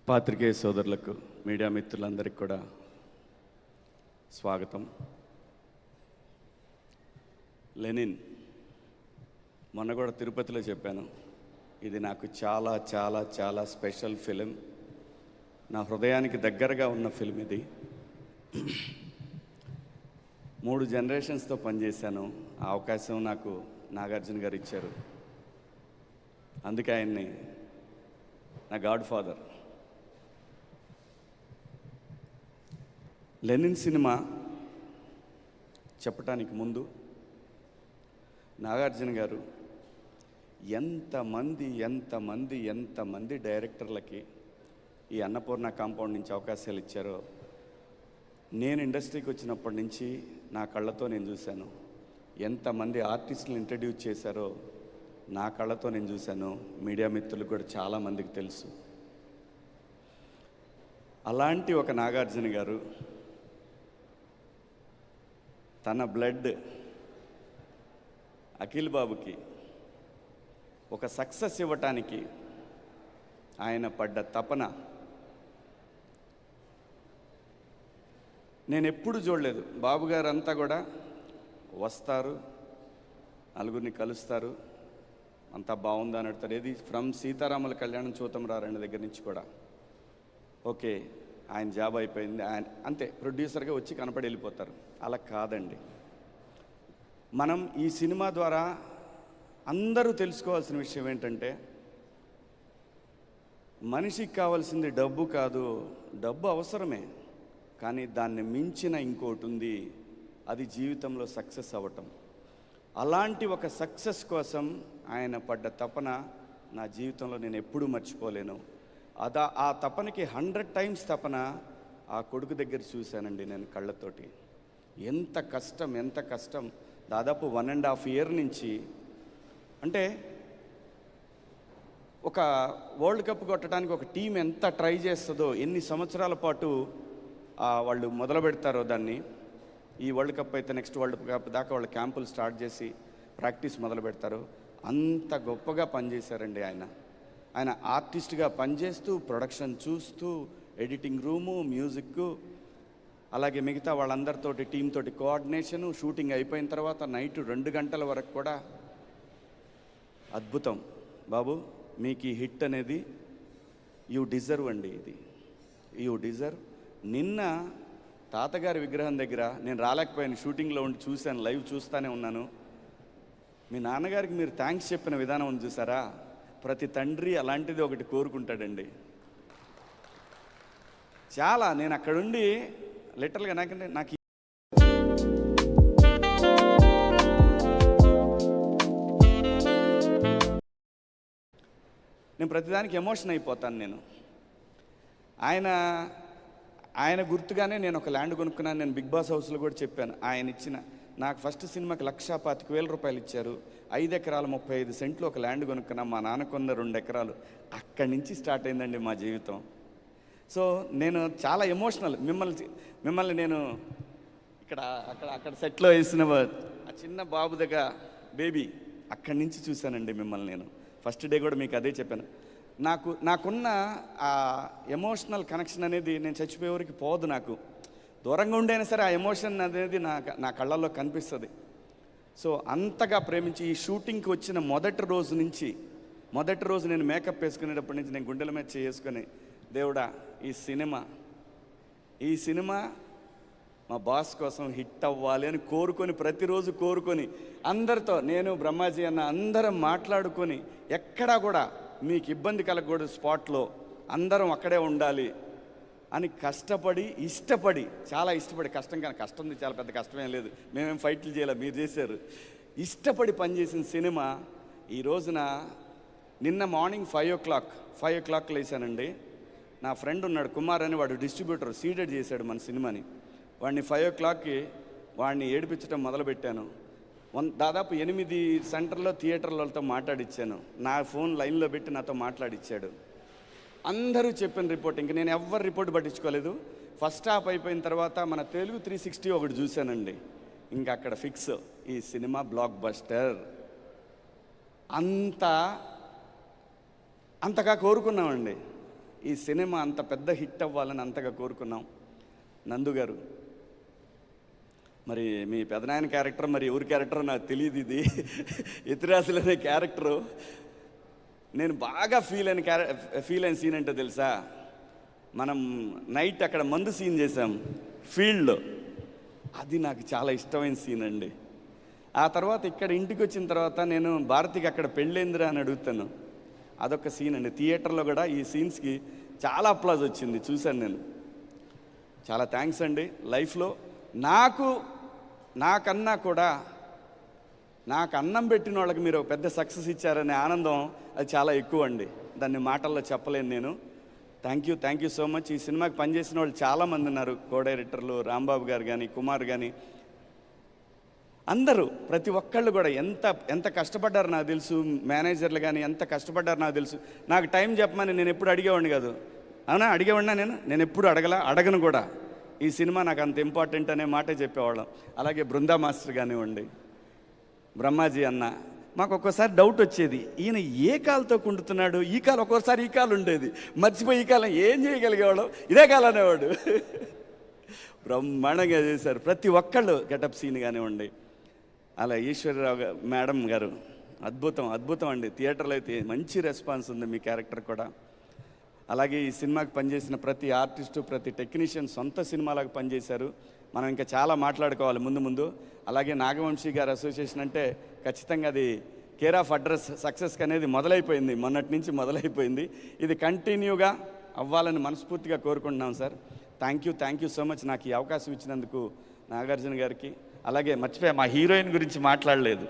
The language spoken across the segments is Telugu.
పాత్రికేయ సోదరులకు, మీడియా మిత్రులందరికీ కూడా స్వాగతం. లెనిన్ మొన్న కూడా తిరుపతిలో చెప్పాను, ఇది నాకు చాలా చాలా చాలా స్పెషల్ ఫిలిం, నా హృదయానికి దగ్గరగా ఉన్న ఫిలిం ఇది. 3 జనరేషన్స్తో పనిచేశాను. ఆ అవకాశం నాకు నాగార్జున గారు ఇచ్చారు. అందుకే ఆయన్ని నా గాడ్ ఫాదర్. లెనిన్ సినిమా చెప్పటానికి ముందు నాగార్జున గారు ఎంతమంది డైరెక్టర్లకి ఈ అన్నపూర్ణ కాంపౌండ్ నుంచి అవకాశాలు ఇచ్చారో నేను ఇండస్ట్రీకి వచ్చినప్పటి నుంచి నా కళ్ళతో నేను చూశాను. ఎంతమంది ఆర్టిస్టులు ఇంట్రడ్యూస్ చేశారో నా కళ్ళతో నేను చూశాను. మీడియా మిత్రులకు కూడా చాలామందికి తెలుసు. అలాంటి ఒక నాగార్జున గారు తన బ్లడ్ అఖిల్ బాబుకి ఒక సక్సెస్ ఇవ్వటానికి ఆయన పడ్డ తపన నేను ఎప్పుడు చూడలేదు. బాబు గారు అంతా కూడా వస్తారు, నలుగురిని కలుస్తారు, అంతా బాగుందని అడుగుతారు. ఏది ఫ్రమ్ సీతారాముల కళ్యాణం చూతం రారండి దగ్గర నుంచి కూడా ఓకే ఆయన జాబ్ అయిపోయింది, ఆయన అంతే ప్రొడ్యూసర్గా వచ్చి కనపడి వెళ్ళిపోతారు. అలా కాదండి. మనం ఈ సినిమా ద్వారా అందరూ తెలుసుకోవాల్సిన విషయం ఏంటంటే, మనిషికి కావాల్సింది డబ్బు కాదు, డబ్బు అవసరమే, కానీ దాన్ని మించిన ఇంకోటి ఉంది, అది జీవితంలో సక్సెస్ అవ్వటం. అలాంటి ఒక సక్సెస్ కోసం ఆయన పడ్డ తపన నా జీవితంలో నేను ఎప్పుడూ మర్చిపోలేను. ఆ తపనకి 100 టైమ్స్ తపన ఆ కొడుకు దగ్గర చూశానండి నేను కళ్ళతోటి. ఎంత కష్టం. దాదాపు 1.5 year నుంచి, అంటే ఒక వరల్డ్ కప్ కొట్టడానికి ఒక టీం ఎంత ట్రై చేస్తుందో, ఎన్ని సంవత్సరాల పాటు వాళ్ళు మొదలు పెడతారో దాన్ని. ఈ వరల్డ్ కప్ అయితే నెక్స్ట్ వరల్డ్ కప్ దాకా వాళ్ళు క్యాంపులు స్టార్ట్ చేసి ప్రాక్టీస్ మొదలు పెడతారు. అంత గొప్పగా పనిచేశారండి ఆయన ఆర్టిస్ట్గా పనిచేస్తూ, ప్రొడక్షన్ చూస్తూ, ఎడిటింగ్ రూము, మ్యూజిక్, అలాగే మిగతా వాళ్ళందరితోటి టీంతోటి కోఆర్డినేషను, షూటింగ్ అయిపోయిన తర్వాత నైట్ 2 గంటల వరకు కూడా. అద్భుతం బాబు, మీకు ఈ హిట్ అనేది యూ డిజర్వ్ అండి. ఇది యూ డిజర్వ్. నిన్న తాతగారి విగ్రహం దగ్గర నేను రాలేకపోయాను, షూటింగ్లో ఉండి చూశాను, లైవ్ చూస్తూనే ఉన్నాను. మీ నాన్నగారికి మీరు థ్యాంక్స్ చెప్పిన విధానం ఉంది చూసారా, ప్రతి తండ్రి అలాంటిది ఒకటి కోరుకుంటాడండి. చాలా నేను అక్కడుండి లిటరల్గా నాకు నేను ప్రతిదానికి ఎమోషన్ అయిపోతాను. నేను ఆయన గుర్తుగానే నేను ఒక ల్యాండ్ కొనుక్కున్నాను. నేను బిగ్ బాస్ హౌస్లో కూడా చెప్పాను. ఆయన ఇచ్చిన నాకు ఫస్ట్ సినిమాకి 1,25,000 రూపాయలు ఇచ్చారు. 5 ఎకరాలు 35 సెంట్లు ఒక ల్యాండ్ కొనుక్కున్నా. మా నాన్న కొన్న 2 ఎకరాలు. అక్కడి నుంచి స్టార్ట్ అయిందండి మా జీవితం. సో నేను చాలా ఎమోషనల్. మిమ్మల్ని నేను అక్కడ సెట్లో వేసిన ఆ చిన్న బాబు దగ్గర బేబీ అక్కడి నుంచి చూశానండి మిమ్మల్ని. నేను ఫస్ట్ డే కూడా మీకు అదే చెప్పాను. నాకున్న ఆ ఎమోషనల్ కనెక్షన్ అనేది నేను చచ్చిపోయేవరకు పోదు. నాకు దూరంగా ఉండైనా సరే ఆ ఎమోషన్ అనేది నా కళ్ళల్లో కనిపిస్తుంది. సో అంతగా ప్రేమించి ఈ షూటింగ్కి వచ్చిన మొదటి రోజు నేను మేకప్ వేసుకునేటప్పటి నుంచి నేను గుండెల మీద చేసుకొని, దేవుడా ఈ సినిమా మా బాస్ కోసం హిట్ అవ్వాలి అని ప్రతిరోజు కోరుకొని అందరితో, నేను బ్రహ్మాజీ అన్న అందరం మాట్లాడుకొని, ఎక్కడా కూడా మీకు ఇబ్బంది కలగకూడదు, స్పాట్లో అందరం అక్కడే ఉండాలి అని చాలా ఇష్టపడి కష్టం, కానీ కష్టం చాలా పెద్ద కష్టమేం లేదు, మేమేం ఫైట్లు చేయాలి, మీరు చేశారు. ఇష్టపడి పనిచేసిన సినిమా ఈ రోజున నిన్న మార్నింగ్ 5 o'clock లేసానండి. నా ఫ్రెండ్ ఉన్నాడు కుమార్ అని, వాడు డిస్ట్రిబ్యూటర్, సీడెడ్ చేశాడు మన సినిమాని. వాడిని 5 o'clockకి వాడిని ఏడిపించడం మొదలుపెట్టాను. దాదాపు 8 సెంటర్లో థియేటర్లతో మాట్లాడిచ్చాను. నా ఫోన్ లైన్లో పెట్టి నాతో మాట్లాడిచ్చాడు. అందరూ చెప్పిన రిపోర్ట్, ఇంక నేను ఎవరు రిపోర్ట్ పట్టించుకోలేదు. ఫస్ట్ హాఫ్ అయిపోయిన తర్వాత మన తెలుగు 360 ఒకటి చూశానండి. ఇంకా అక్కడ ఫిక్స్, ఈ సినిమా బ్లాక్ బస్టర్. అంతగా కోరుకున్నామండి. ఈ సినిమా అంత పెద్ద హిట్ అవ్వాలని అంతగా కోరుకున్నాం. నందు గారు, మరి మీ పెదనాయన క్యారెక్టర్ మరి ఎవరి క్యారెక్టర్ నాకు తెలియదు. ఇది ఇతిరాసులు అనే క్యారెక్టరు నేను బాగా ఫీల్ అయిన సీన్ అంటే తెలుసా, మనం నైట్ అక్కడ మందు సీన్ చేసాం ఫీల్డ్లో. అది నాకు చాలా ఇష్టమైన సీన్ అండి. ఆ తర్వాత ఇక్కడ ఇంటికి వచ్చిన తర్వాత నేను భారతికి అక్కడ పెళ్ళేందిరా అని అడుగుతాను. అదొక సీన్ అండి. థియేటర్లో కూడా ఈ సీన్స్కి చాలా అప్లాజ్ వచ్చింది, చూశాను నేను. చాలా థ్యాంక్స్ అండి. లైఫ్లో నాకన్నా కూడా నాకు అన్నం పెట్టిన వాళ్ళకి మీరు ఒక పెద్ద సక్సెస్ ఇచ్చారనే ఆనందం అది చాలా ఎక్కువ అండి. దాన్ని మాటల్లో చెప్పలేను నేను. Thank you so much. ఈ సినిమాకి పనిచేసిన వాళ్ళు చాలామంది ఉన్నారు, కో డైరెక్టర్లు రాంబాబు గారు కానీ, కుమార్ కానీ, అందరూ ప్రతి ఒక్కళ్ళు కూడా ఎంత కష్టపడ్డారు నాకు తెలుసు. మేనేజర్లు కానీ ఎంత కష్టపడ్డారు నాకు తెలుసు. నాకు టైం చెప్పమని నేను ఎప్పుడు అడిగేవాడిని కాదు. అవునా, అడిగేవాడినా? నేను ఎప్పుడు అడగను కూడా. ఈ సినిమా నాకు అంత ఇంపార్టెంట్ అనే మాటే చెప్పేవాళ్ళం. అలాగే బృందా మాస్టర్ కానివ్వండి, బ్రహ్మాజీ అన్న, మాకు ఒక్కోసారి డౌట్ వచ్చేది, ఈయన ఏ కాలుతో కుంటున్నాడు, ఈ కాలు ఒక్కోసారి ఈ కాలు ఉండేది, మర్చిపోయి ఈ కాలం ఏం చేయగలిగేవాడు, ఇదే కాలు అనేవాడు. బ్రహ్మాండంగా చేశారు ప్రతి ఒక్కళ్ళు. గెటప్ సీన్ కానివ్వండి, అలా ఈశ్వరరావు మేడం గారు అద్భుతం అండి. థియేటర్లో అయితే మంచి రెస్పాన్స్ ఉంది మీ క్యారెక్టర్ కూడా. అలాగే ఈ సినిమాకి పనిచేసిన ప్రతి ఆర్టిస్టు, ప్రతి టెక్నీషియన్ సొంత సినిమాలకు పనిచేశారు. మనం ఇంకా చాలా మాట్లాడుకోవాలి ముందు. అలాగే నాగవంశీ గారి అసోసియేషన్ అంటే ఖచ్చితంగా అది కేర్ ఆఫ్ అడ్రస్ సక్సెస్కి అనేది మొదలైపోయింది, మొన్నటి నుంచి మొదలైపోయింది. ఇది కంటిన్యూగా అవ్వాలని మనస్ఫూర్తిగా కోరుకుంటున్నాం sir. Thank you so much నాకు ఈ అవకాశం ఇచ్చినందుకు నాగార్జున గారికి. అలాగే మర్చిపోయా, మా హీరోయిన్ గురించి మాట్లాడలేదు.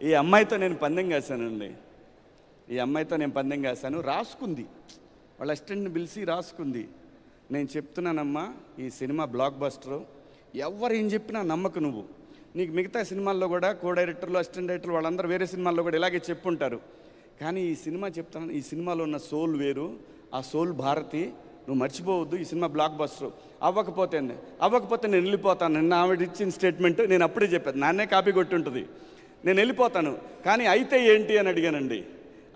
ఈ అమ్మాయితో నేను పందెం కాశానండి. రాసుకుంది, వాళ్ళ అసిస్టెంట్ని పిలిచి రాసుకుంది. నేను చెప్తున్నానమ్మా, ఈ సినిమా బ్లాక్ బస్టరు, ఎవరు ఏం చెప్పినా నమ్మకు నువ్వు. నీకు మిగతా సినిమాల్లో కూడా కో డైరెక్టర్లు, అసిస్టెంట్ డైరెక్టర్లు వాళ్ళందరూ వేరే సినిమాల్లో కూడా ఇలాగే చెప్పుంటారు. కానీ ఈ సినిమా చెప్తాను, ఈ సినిమాలో ఉన్న సోల్ వేరు, ఆ సోల్ భారతి, నువ్వు మర్చిపోవద్దు. ఈ సినిమా బ్లాక్ బస్టరు. అవ్వకపోతే నేను వెళ్ళిపోతాను. నిన్న ఆవిడ ఇచ్చిన స్టేట్మెంట్ నేను అప్పుడే చెప్పాను, నాన్నే కాపీ కొట్టి ఉంటుంది, నేను వెళ్ళిపోతాను. కానీ అయితే ఏంటి అని అడిగానండి.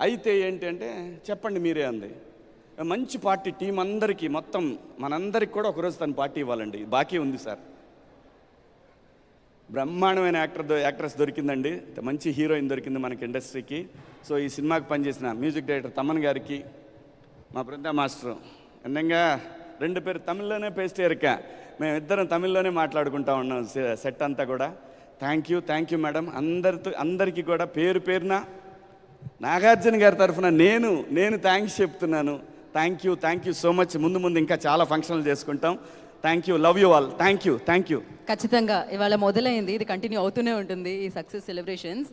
అయితే ఏంటి అంటే చెప్పండి మీరే అంది. మంచి పార్టీ టీం అందరికీ, మొత్తం మనందరికి కూడా ఒకరోజు తను పార్టీ ఇవ్వాలండి, బాకీ ఉంది సార్. బ్రహ్మాండమైన యాక్ట్రెస్ దొరికిందండి, మంచి హీరోయిన్ దొరికింది మనకి ఇండస్ట్రీకి. సో ఈ సినిమాకి పనిచేసిన మ్యూజిక్ డైరెక్టర్ తమన్ గారికి, మా బృందా మాస్టరు, అందంగా 2 పేరు తమిళ్లోనే పేస్ట్ ఎరిక, మేమిద్దరం తమిళ్లోనే మాట్లాడుకుంటా ఉన్నాం సెట్ అంతా కూడా. Thank you madam. అందరికీ కూడా పేరున నాగార్జున గారి తరఫున నేను థ్యాంక్స్ చెప్తున్నాను. Thank you so much. ముందు ఇంకా చాలా ఫంక్షన్లు చేసుకుంటాం. Thank you, love you all. Thank you. ఖచ్చితంగా ఇవాళ మొదలైంది, ఇది కంటిన్యూ అవుతూనే ఉంటుంది ఈ సక్సెస్ సెలబ్రేషన్స్.